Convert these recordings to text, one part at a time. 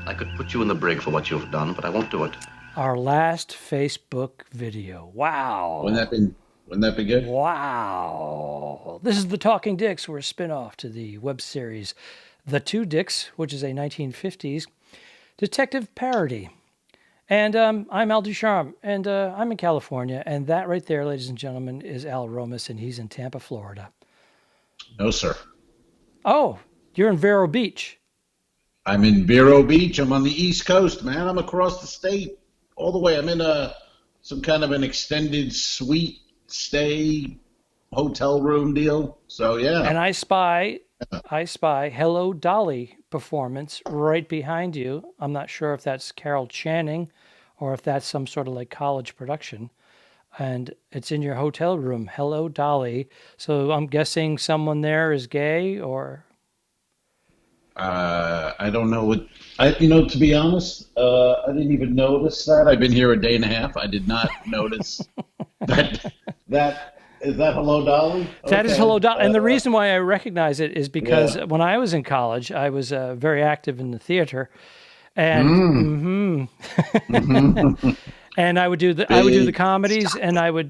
I could put you in the brig for what you've done, but I won't do it. Our last Facebook video. Wow. Wouldn't that be good? Wow. This is The Talking Dicks. We're a spinoff to the web series The Two Dicks, which is a 1950s detective parody. And I'm Al Ducharme, and I'm in California. And that right there, ladies and gentlemen, is Al Romas, and he's in Tampa, Florida. No, sir. Oh, you're in Vero Beach. I'm in Vero Beach. I'm on the East Coast, man. I'm across the state all the way. I'm in some kind of an extended suite stay hotel room deal. So, yeah. And I spy Hello Dolly performance right behind you. I'm not sure if that's Carol Channing or if that's some sort of like college production. And it's in your hotel room. Hello Dolly. So I'm guessing someone there is gay or... I don't know to be honest, I didn't even notice that. I've been here a day and a half. I did not notice that is that Hello Dolly? That is Hello Dolly. And the reason why I recognize it is because when I was in college, I was very active in the theater, and and I would do the comedies, and I would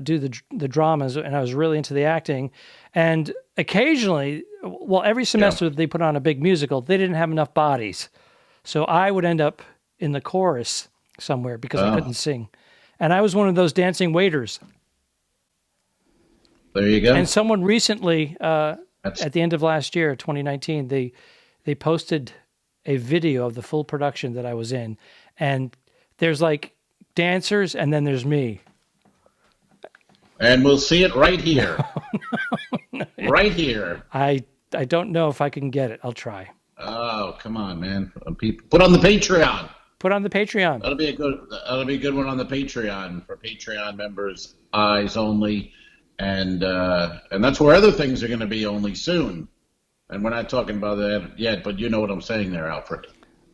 do the dramas, and I was really into the acting. And occasionally, well, every semester they put on a big musical. They didn't have enough bodies, so I would end up in the chorus somewhere because I couldn't sing, and I was one of those dancing waiters. There you go. And someone recently, at the end of last year, 2019, they posted a video of the full production that I was in, and there's like dancers, and then there's me. And we'll see it right here. No. Right here. I don't know if I can get it. I'll try. Oh, come on, man. Put on the Patreon. Put on the Patreon. That'll be a good one on the Patreon for Patreon members, eyes only. And that's where other things are going to be only soon. And we're not talking about that yet, but you know what I'm saying there, Alfred.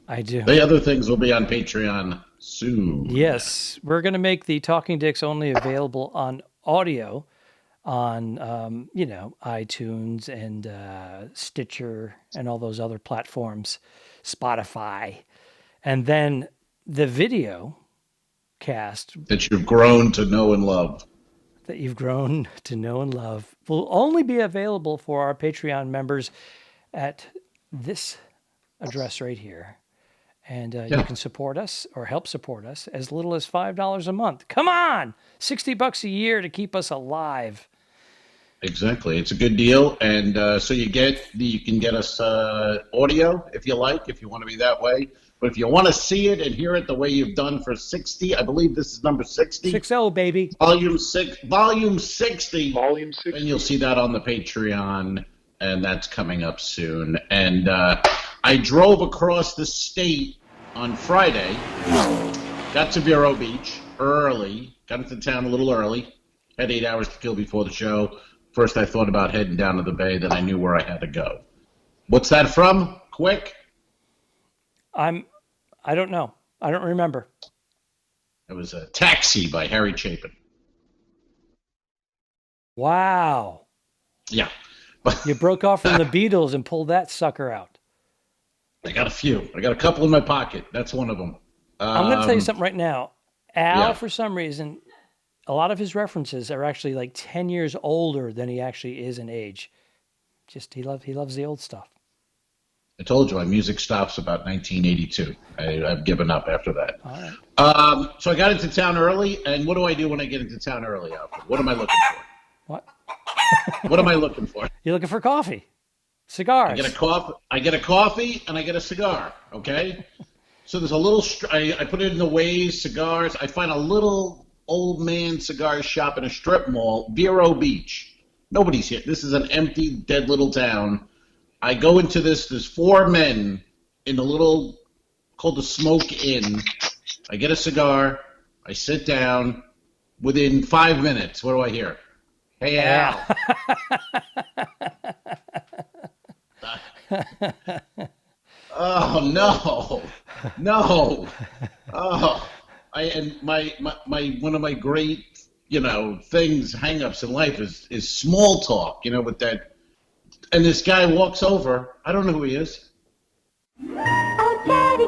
I do. The other things will be on Patreon soon. Yes. We're going to make the Talking Dicks only available on audio on, iTunes and Stitcher and all those other platforms, Spotify. And then the video cast that you've grown to know and love. That you've grown to know and love will only be available for our Patreon members at this address right here. And you can support us or help support us as little as $5 a month. Come on! $60 a year to keep us alive. Exactly. It's a good deal. And so you can get us audio if you like, if you want to be that way. But if you want to see it and hear it the way you've done for 60, I believe this is number 60. 60, baby. Volume 60. Volume 60. And you'll see that on the Patreon, and that's coming up soon. And I drove across the state on Friday, got to Vero Beach early, got into town a little early, had 8 hours to kill before the show. First I thought about heading down to the bay, then I knew where I had to go. What's that from? Quick. I don't know. I don't remember. It was a Taxi by Harry Chapin. Wow. Yeah. You broke off from the Beatles and pulled that sucker out. I got a few. I got a couple in my pocket. That's one of them. I'm going to tell you something right now. Al, for some reason, a lot of his references are actually like 10 years older than he actually is in age. Just he loves the old stuff. I told you my music stops about 1982. I've given up after that. All right. So I got into town early, and what do I do when I get into town early, Alfred? What am I looking for? What? What am I looking for? You're looking for coffee, cigars. I get a coffee, and I get a cigar. Okay. So there's a little. I put it in the Waze cigars. I find a little old man cigar shop in a strip mall, Vero Beach. Nobody's here. This is an empty, dead little town. I go into this. There's 4 men in a little called the Smoke Inn. I get a cigar. I sit down. Within 5 minutes, what do I hear? Hey, Al. Oh no! Oh, and my one of my great things, hang-ups in life is small talk, with that. And this guy walks over. I don't know who he is. Oh, chatty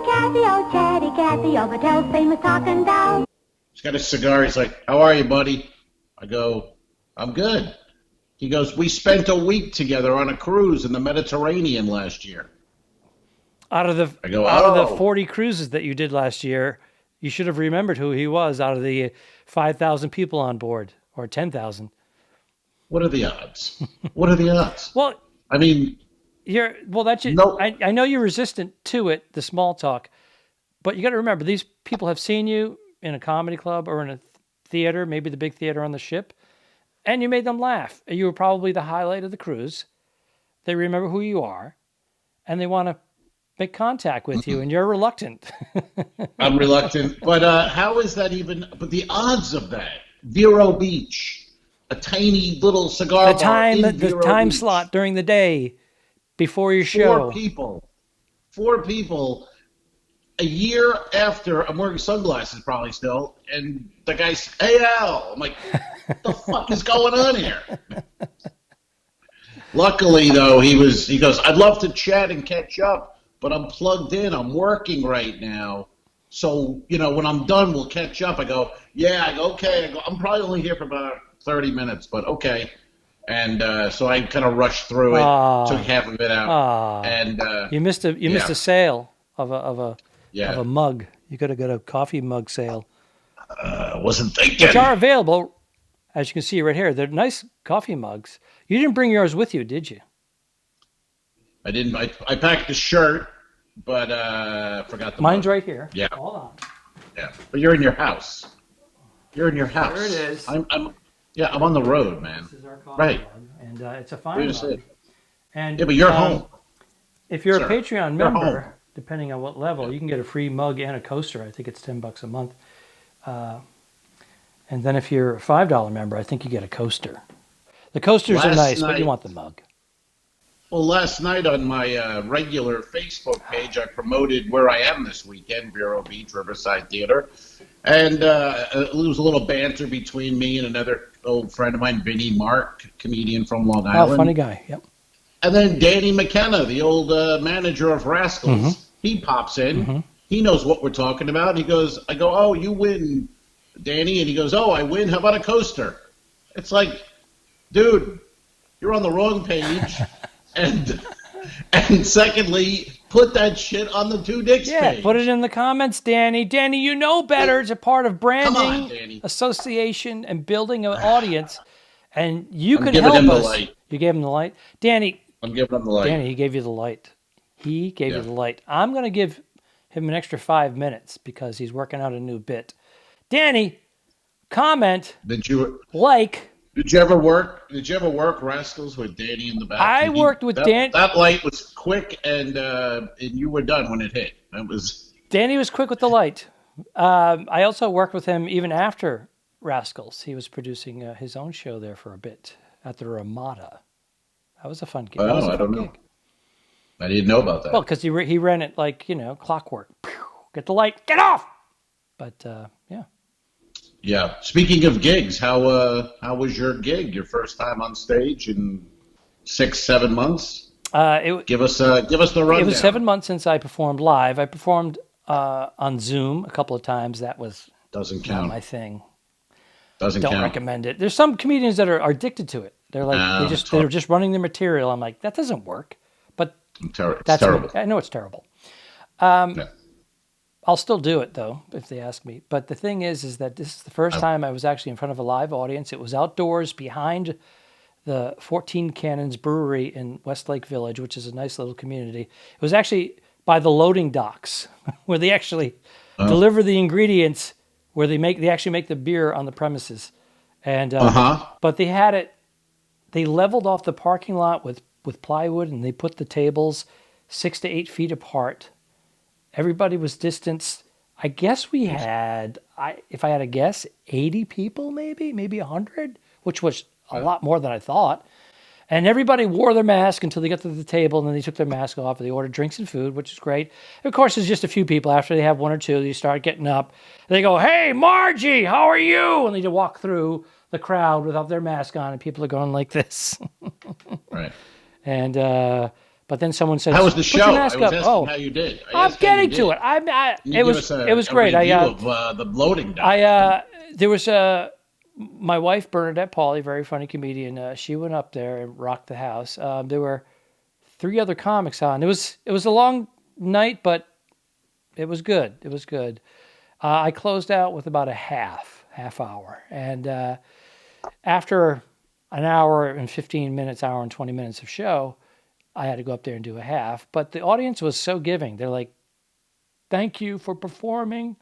Cathy, oh, Mattel's famous talking doll. He's got a cigar. He's like, "How are you, buddy?" I go, "I'm good." He goes, "We spent a week together on a cruise in the Mediterranean last year." Out of the 40 cruises that you did last year, you should have remembered who he was out of the 5,000 people on board, or 10,000. What are the odds? What are the odds? Well, I mean, that's it. No. I know you're resistant to it, the small talk, but you got to remember, these people have seen you in a comedy club or in a theater, maybe the big theater on the ship, and you made them laugh. You were probably the highlight of the cruise. They remember who you are, and they want to make contact with you, and you're reluctant. I'm reluctant, but how is that even? But the odds of that, Vero Beach, a tiny little cigar bar in Vero time Beach. slot during the day before your show. Four people. A year after, I'm wearing sunglasses probably still, and the guy's, "Hey, Al." I'm like, "What the fuck is going on here?" Luckily, though, he goes, "I'd love to chat and catch up, but I'm plugged in. I'm working right now. So, when I'm done, we'll catch up." I go, "Yeah." I go, "Okay." I go, "I'm probably only here for about 30 minutes, but okay." And so I kind of rushed through it, took half of it out. And you missed a sale of a mug. You could have got a coffee mug sale. Wasn't thinking. Which are available, as you can see right here. They're nice coffee mugs. You didn't bring yours with you, did you? I didn't. I packed the shirt, but forgot the Mine's mug. right here. Yeah. Hold on. Yeah. But you're in your house. You're in your house. There it is. I'm on the road, man. This is our coffee Right. mug, and it's a fine mug. And yeah, but you're home. If you're Sir, a Patreon you're member, home. depending on what level, you can get a free mug and a coaster. I think it's $10 a month. And then if you're a $5 member, I think you get a coaster. The coasters are nice, but you want the mug. Well, last night on my regular Facebook page, I promoted where I am this weekend, Vero Beach, Riverside Theater. And it was a little banter between me and another old friend of mine, Vinny Mark, comedian from Long Island. Oh, funny guy, yep. And then Danny McKenna, the old manager of Rascals, he pops in. He knows what we're talking about. And he goes, I go, "Oh, you win, Danny." And he goes, "Oh, I win. How about a coaster?" It's like, dude, you're on the wrong page. and secondly, put that shit on the Two Dicks page. Yeah, put it in the comments, Danny. Danny, you know better. It's a part of branding, Come on, Danny. association, and building an audience. And you can giving help him the us. light. You gave him the light? Danny. I'm giving him the light. Danny, he gave you the light. He gave you the light. I'm going to give him an extra 5 minutes because he's working out a new bit. Danny, comment, Did you ever work Rascals with Danny in the back? I worked with Danny. That light was quick, and you were done when it hit. Danny was quick with the light. I also worked with him even after Rascals. He was producing his own show there for a bit at the Ramada. That was a fun gig. Oh, I don't know. I didn't know about that. Well, because he ran it like, clockwork. Get the light, get off! But, yeah. Yeah. Speaking of gigs, how was your gig? Your first time on stage in 6-7 months? Give us the rundown. It was 7 months since I performed live. I performed on Zoom a couple of times. That was doesn't count. Not my thing. Don't recommend it. There's some comedians that are addicted to it. They're like they're just running their material. I'm like, that doesn't work. But it's terrible. I know it's terrible. Yeah. I'll still do it though if they ask me. But the thing is that this is the first time I was actually in front of a live audience. It was outdoors behind the 14 Cannons Brewery in Westlake Village, which is a nice little community. It was actually by the loading docks where they actually deliver the ingredients, where they actually make the beer on the premises. And but they had it. They leveled off the parking lot with plywood, and they put the tables 6 to 8 feet apart. Everybody was distanced. I guess we had, if I had to guess, 80 people, maybe 100, which was a lot more than I thought. And everybody wore their mask until they got to the table, and then they took their mask off, and they ordered drinks and food, which is great. Of course, there's just a few people. After they have one or two, they start getting up. They go, "Hey, Margie, how are you?" And they just walk through the crowd without their mask on, and people are going like this. Right. And but then someone said, "How was the "Put your show?" I mask was up." asking how you did. I'm getting to it. It was great. Of the loading dock. There was my wife Bernadette Pauly, very funny comedian. She went up there and rocked the house. There were 3 other comics on. It was a long night, but it was good. It was good. I closed out with about a half hour, and after an hour and 15 minutes, hour and 20 minutes of show, I had to go up there and do a half. But the audience was so giving. They're like, "Thank you for performing."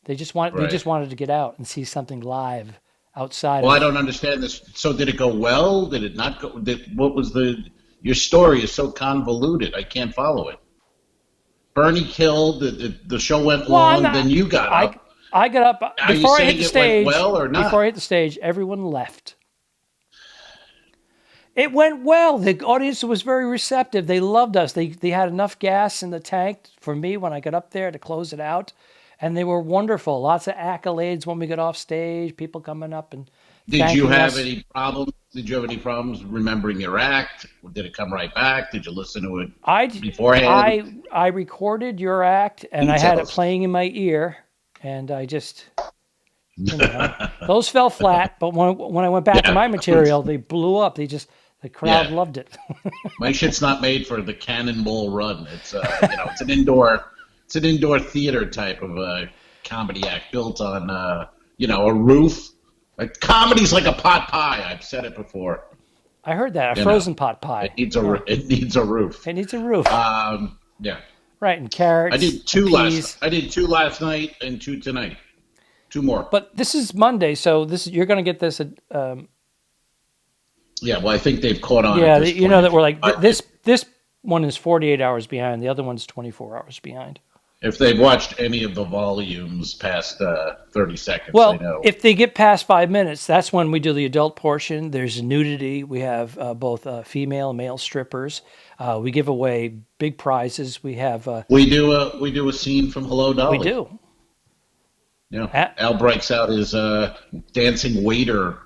They just wanted to get out and see something live outside. Well, I don't understand this. So did it go well? Did it not go? Your story is so convoluted. I can't follow it. Bernie killed. The show went long. Then you got up. I got up before I hit the stage. Went well or not? Before I hit the stage, everyone left. It went well. The audience was very receptive. They loved us. They had enough gas in the tank for me when I got up there to close it out. And they were wonderful. Lots of accolades when we got off stage. People coming up and Did you have us. any problems? Did you have any problems remembering your act? Did it come right back? Did you listen to it beforehand? I recorded your act, and I had it playing in my ear, and I just, those fell flat. But when I went back to my material, they blew up. The crowd loved it. My shit's not made for the cannonball run. It's it's an indoor theater type of a comedy act built on a roof. Like, comedy's like a pot pie. I've said it before. I heard that frozen pot pie. It needs a roof. It needs a roof. Yeah. Right, and carrots. I did 2 last. I did 2 last night and 2 tonight. 2 more. But this is Monday, so you're going to get this. Yeah, well, I think they've caught on. Yeah, you know that we're like this one is 48 hours behind. The other one's 24 hours behind. If they've watched any of the volumes past 30 seconds, well, they know. If they get past 5 minutes, that's when we do the adult portion. There's nudity. We have both female and male strippers. We give away big prizes. We have we do a scene from Hello, Dolly. We do. Yeah. Al breaks out his dancing waiter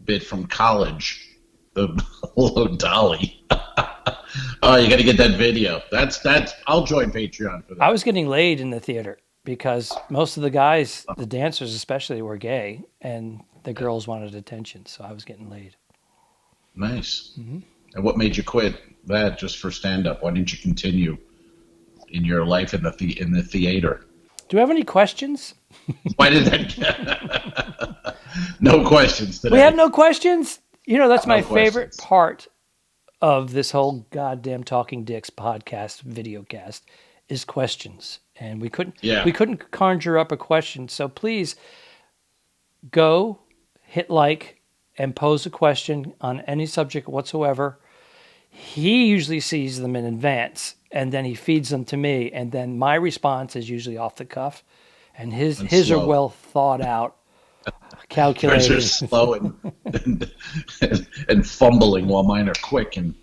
bit from college. The Hello, Dolly. Oh, you got to get that video. That's. I'll join Patreon for that. I was getting laid in the theater because most of the guys, the dancers especially, were gay, and the girls wanted attention, so I was getting laid. Nice. Mm-hmm. And what made you quit that just for stand-up? Why didn't you continue in your life in the theater? Do you have any questions? Why did that? No questions today. We have no questions? That's my favorite part of this whole goddamn Talking Dicks podcast videocast is questions. And we couldn't conjure up a question. So please go, hit like, and pose a question on any subject whatsoever. He usually sees them in advance, and then he feeds them to me, and then my response is usually off the cuff, and his are well thought out. Calculated. Yours are slow and fumbling, while mine are quick and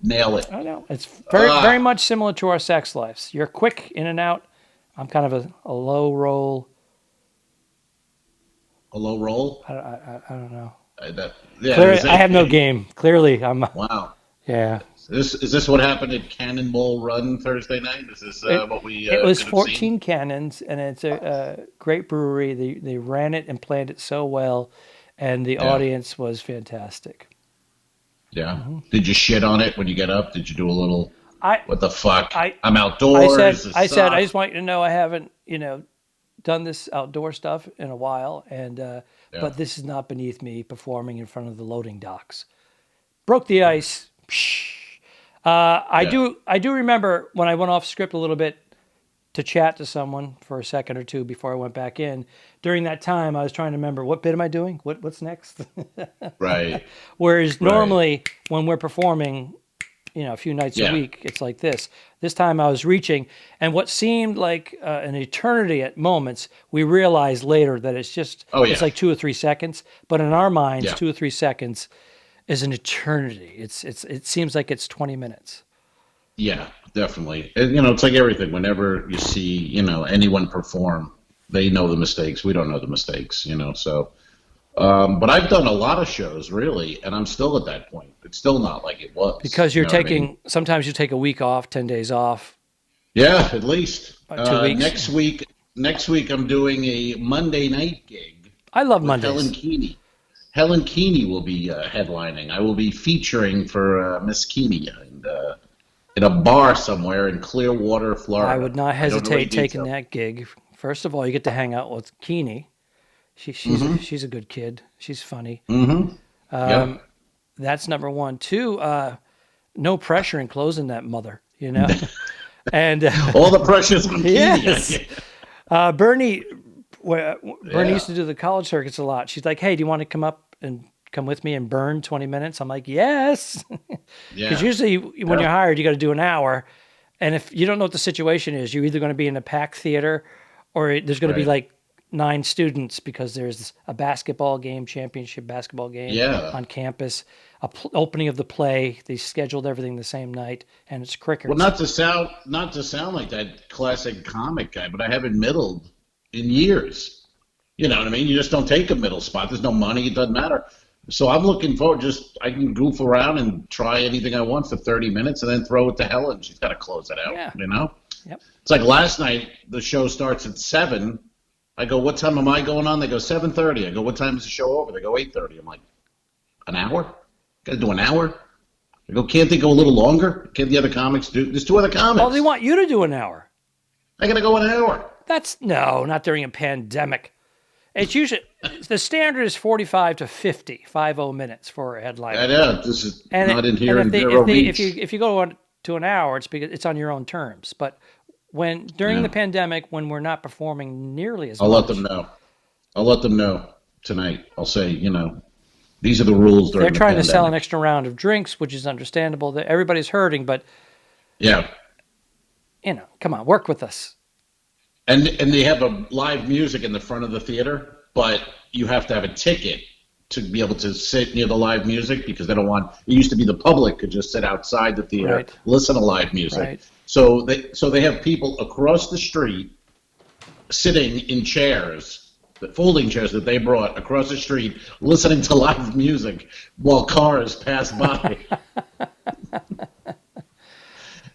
nail it. I know. It's very much similar to our sex lives. You're quick in and out. I'm kind of a low roll. A low roll? I don't know. Clearly, I have no game. Clearly, I'm. Wow. Yeah. Is this what happened at Cannonball Run Thursday night? Is this what we? It was 14 Cannons, and it's a great brewery. They ran it and planned it so well, and the audience was fantastic. Yeah. Mm-hmm. Did you shit on it when you get up? Did you do a little? What the fuck? I'm outdoors. I said I just want you to know I haven't done this outdoor stuff in a while, and but this is not beneath me performing in front of the loading docks. Broke the ice. I do remember when I went off script a little bit to chat to someone for a second or two before I went back in. During that time, I was trying to remember, what bit am I doing? What's next? Right. Whereas normally when we're performing, a few nights a week, it's like this. This time I was reaching, and what seemed like an eternity at moments, we realized later that it's just it's like 2 or 3 seconds. But in our minds, 2 or 3 seconds is an eternity. It seems like it's 20 minutes. Yeah, definitely. And, it's like everything. Whenever you see, anyone perform, they know the mistakes. We don't know the mistakes, so. But I've done a lot of shows, really, and I'm still at that point. It's still not like it was. Because you're taking. Sometimes you take a week off, 10 days off. Yeah, at least. 2 weeks. Next week I'm doing a Monday night gig. I love with Mondays. Helen Keeney. Helen Keeney will be headlining. I will be featuring for Miss Keeney in a bar somewhere in Clearwater, Florida. I would not hesitate taking that gig. First of all, you get to hang out with Keeney. She's a good kid. She's funny. Mm-hmm. That's number one. Two, no pressure in closing that mother, And all the pressure's on Keeney. Yes. Bernie used to do the college circuits a lot. She's like, "Hey, do you want to come with me and burn 20 minutes?" I'm like, "Yes." Because usually when you're hired, you got to do an hour. And if you don't know what the situation is, you're either going to be in a packed theater or there's going to be like 9 students because there's a basketball game, championship basketball game on campus, opening of the play. They scheduled everything the same night, and it's crickets. Well, not to sound like that classic comic guy, but I haven't middled in years. You know what I mean? You just don't take a middle spot. There's no money. It doesn't matter. So I'm looking forward. I can goof around and try anything I want for 30 minutes and then throw it to Helen. She's got to close it out. Yeah. Yep. It's like last night. The show starts at 7. I go, what time am I going on? They go 7:30. I go, what time is the show over? They go 8:30. I'm like, an hour? Got to do an hour? I go, can't they go a little longer? Can't the other comics do? There's 2 other comics. Well, they want you to do an hour. I got to go an hour. Not during a pandemic. It's usually the standard is 45 to 50 minutes for a headline. I know. This is not in here in Vero Beach. If you go on to an hour, it's because it's on your own terms. But during the pandemic, when we're not performing nearly as much, I'll let them know tonight. I'll say, these are the rules during they're the trying pandemic. to sell an extra round of drinks, which is understandable. That everybody's hurting, but come on, work with us. And they have a live music in the front of the theater, but you have to have a ticket to be able to sit near the live music because they don't want. It used to be the public could just sit outside the theater, listen to live music. Right. So they have people across the street sitting in chairs, the folding chairs that they brought across the street, listening to live music while cars pass by.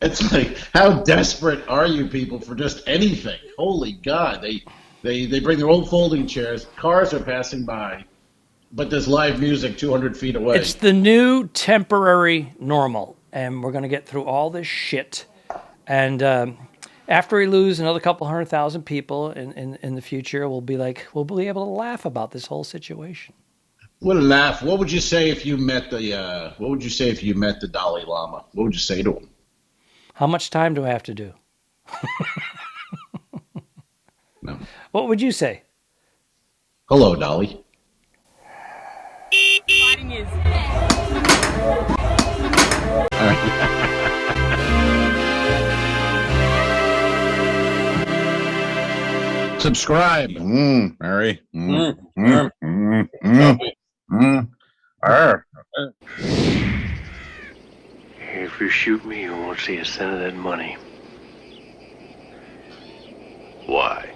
It's like, how desperate are you people for just anything? Holy God! They bring their old folding chairs. Cars are passing by, but there's live music 200 feet away. It's the new temporary normal, and we're going to get through all this shit. And after we lose another couple 100,000 people in the future, we'll be able to laugh about this whole situation. What a laugh! What would you say if you met the Dalai Lama? What would you say to him? How much time do I have to do? No. What would you say? Hello, Dolly. Subscribe. Mary. If you shoot me, you won't see a cent of that money. Why?